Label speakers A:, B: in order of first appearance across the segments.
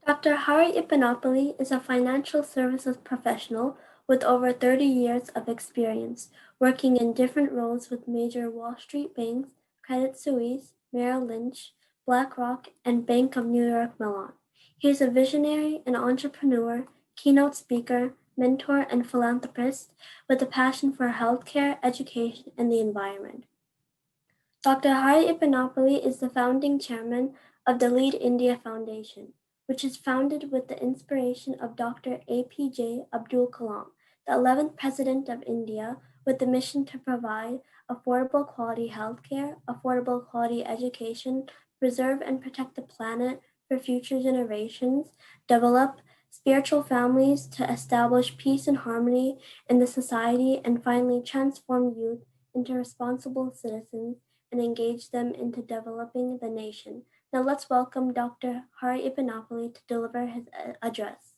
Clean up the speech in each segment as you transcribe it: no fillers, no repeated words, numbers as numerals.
A: Dr. Hari Eppanapally is a financial services professional with over 30 years of experience, working in different roles with major Wall Street banks, Credit Suisse, Merrill Lynch, BlackRock, and Bank of New York Mellon. He is a visionary and entrepreneur, keynote speaker, mentor, and philanthropist with a passion for healthcare, education, and the environment. Dr. Hari Eppanapally is the founding chairman of the Lead India Foundation, which is founded with the inspiration of Dr. APJ Abdul Kalam, the 11th President of India, with the mission to provide affordable quality healthcare, affordable quality education, preserve and protect the planet for future generations, develop spiritual families to establish peace and harmony in the society, and finally transform youth into responsible citizens and engage them into developing the nation. Now let's welcome Dr. Hari Eppanapally to deliver his address.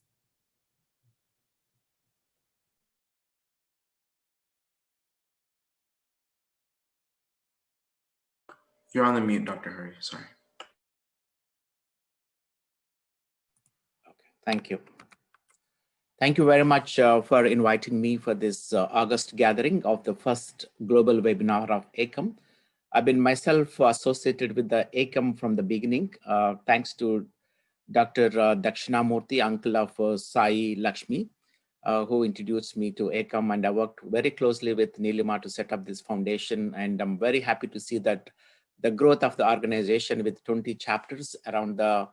B: You're on the mute, Dr. Hari, sorry.
C: Okay, thank you. Thank you very much for inviting me for this August gathering of the first global webinar of EKAM. I've been myself associated with the EKAM from the beginning, thanks to Dr. Dakshinamurthy, uncle of Sai Lakshmi, who introduced me to EKAM, and I worked very closely with Nilima to set up this foundation. And I'm very happy to see that the growth of the organization with 20 chapters around all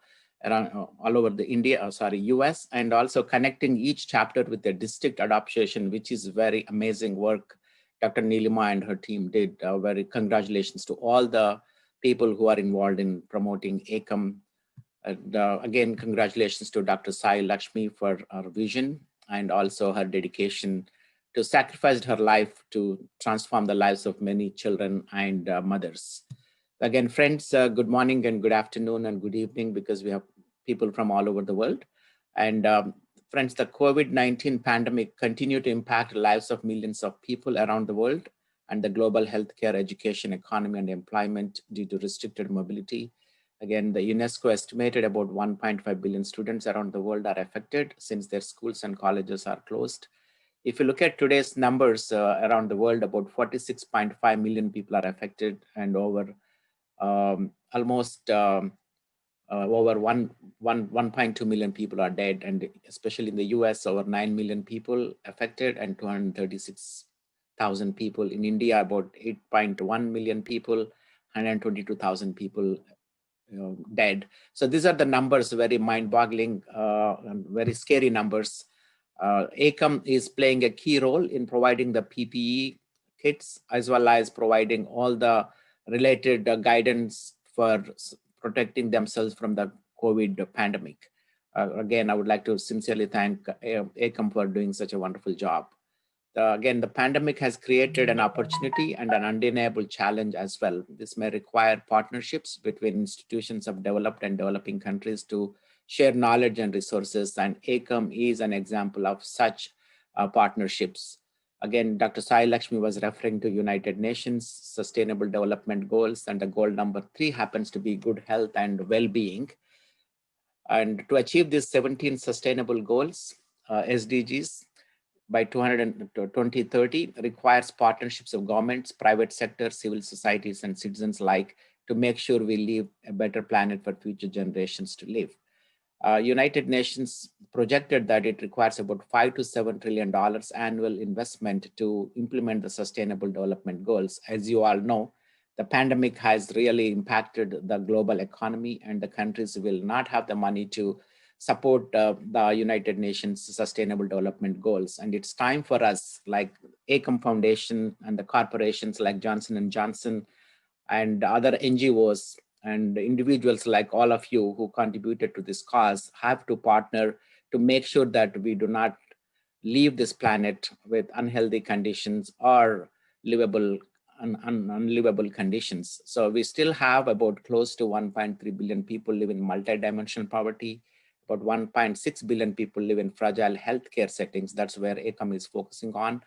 C: over the US, and also connecting each chapter with the district adaptation, which is very amazing work Dr. Nilima and her team did. Very congratulations to all the people who are involved in promoting EKAM. Again, congratulations to Dr. Sai Lakshmi for her vision and also her dedication to sacrifice her life to transform the lives of many children and mothers. Again, friends, good morning and good afternoon and good evening, because we have people from all over the world. And friends, the COVID-19 pandemic continued to impact the lives of millions of people around the world and the global healthcare, education, economy, and employment due to restricted mobility. Again, the UNESCO estimated about 1.5 billion students around the world are affected since their schools and colleges are closed. If you look at today's numbers around the world, about 46.5 million people are affected, and over almost over 1.2 million people are dead, and especially in the US, over 9 million people affected and 236,000 people. In India, about 8.1 million people, 122,000 people dead. So these are the numbers, very mind-boggling, and very scary numbers. EKAM is playing a key role in providing the PPE kits, as well as providing all the related guidance for protecting themselves from the COVID pandemic. Again, I would like to sincerely thank EKAM for doing such a wonderful job. Again, the pandemic has created an opportunity and an undeniable challenge as well. This may require partnerships between institutions of developed and developing countries to share knowledge and resources, and EKAM is an example of such partnerships. Again, Dr. Sai Lakshmi was referring to United Nations Sustainable Development Goals, and the goal number 3 happens to be good health and well-being. And to achieve these 17 sustainable goals, SDGs, by 2030 requires partnerships of governments, private sector, civil societies, and citizens alike to make sure we leave a better planet for future generations to live. United Nations projected that it requires about $5 to $7 trillion annual investment to implement the Sustainable Development Goals. As you all know, the pandemic has really impacted the global economy, and the countries will not have the money to support the United Nations Sustainable Development Goals. And it's time for us, like EKAM Foundation and the corporations like Johnson & Johnson and other NGOs and individuals like all of you who contributed to this cause, have to partner to make sure that we do not leave this planet with unhealthy conditions or unlivable conditions. So we still have about close to 1.3 billion people live in multidimensional poverty. About 1.6 billion people live in fragile healthcare settings. That's where EKAM is focusing on.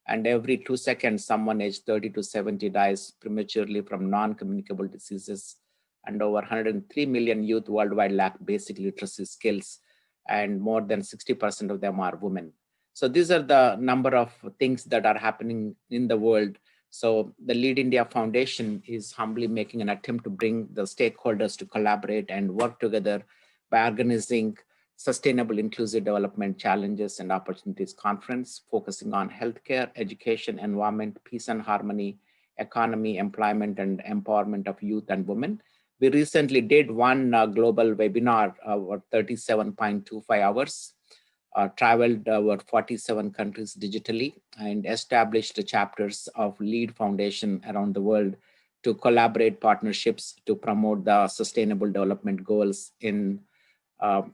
C: And every 2 seconds, someone aged 30 to 70 dies prematurely from non-communicable diseases and over 103 million youth worldwide lack basic literacy skills, and more than 60% of them are women. So these are the number of things that are happening in the world. So the Lead India Foundation is humbly making an attempt to bring the stakeholders to collaborate and work together by organizing Sustainable Inclusive Development Challenges and Opportunities Conference, focusing on healthcare, education, environment, peace and harmony, economy, employment, and empowerment of youth and women. We recently did one global webinar, 37.25 hours, traveled over 47 countries digitally, and established the chapters of Lead Foundation around the world to collaborate partnerships to promote the sustainable development goals in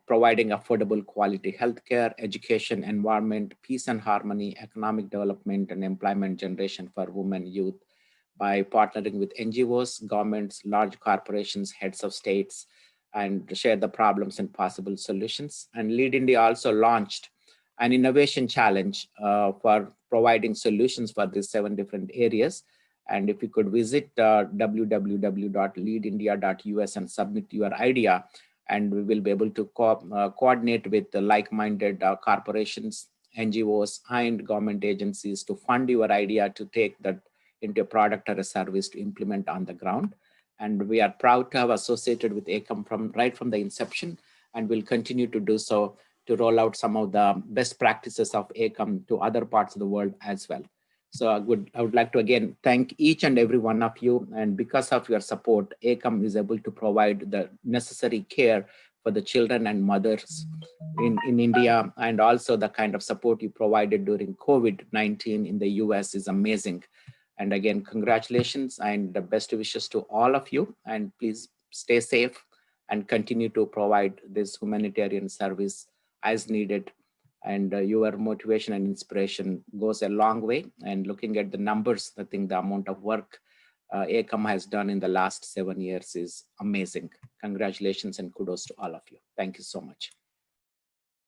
C: providing affordable quality healthcare, education, environment, peace and harmony, economic development, and employment generation for women, youth, by partnering with NGOs, governments, large corporations, heads of states, and share the problems and possible solutions. And Lead India also launched an innovation challenge for providing solutions for these 7 different areas. And if you could visit www.leadindia.us and submit your idea, and we will be able to coordinate with the like-minded corporations, NGOs, and government agencies to fund your idea to take that into a product or a service to implement on the ground. And we are proud to have associated with EKAM right from the inception, and will continue to do so to roll out some of the best practices of EKAM to other parts of the world as well. So I would like to again thank each and every one of you. And because of your support, EKAM is able to provide the necessary care for the children and mothers in India. And also the kind of support you provided during COVID-19 in the US is amazing. And again, congratulations and the best wishes to all of you. And please stay safe and continue to provide this humanitarian service as needed. And your motivation and inspiration goes a long way. And looking at the numbers, I think the amount of work EKAM has done in the last 7 years is amazing. Congratulations and kudos to all of you. Thank you so much.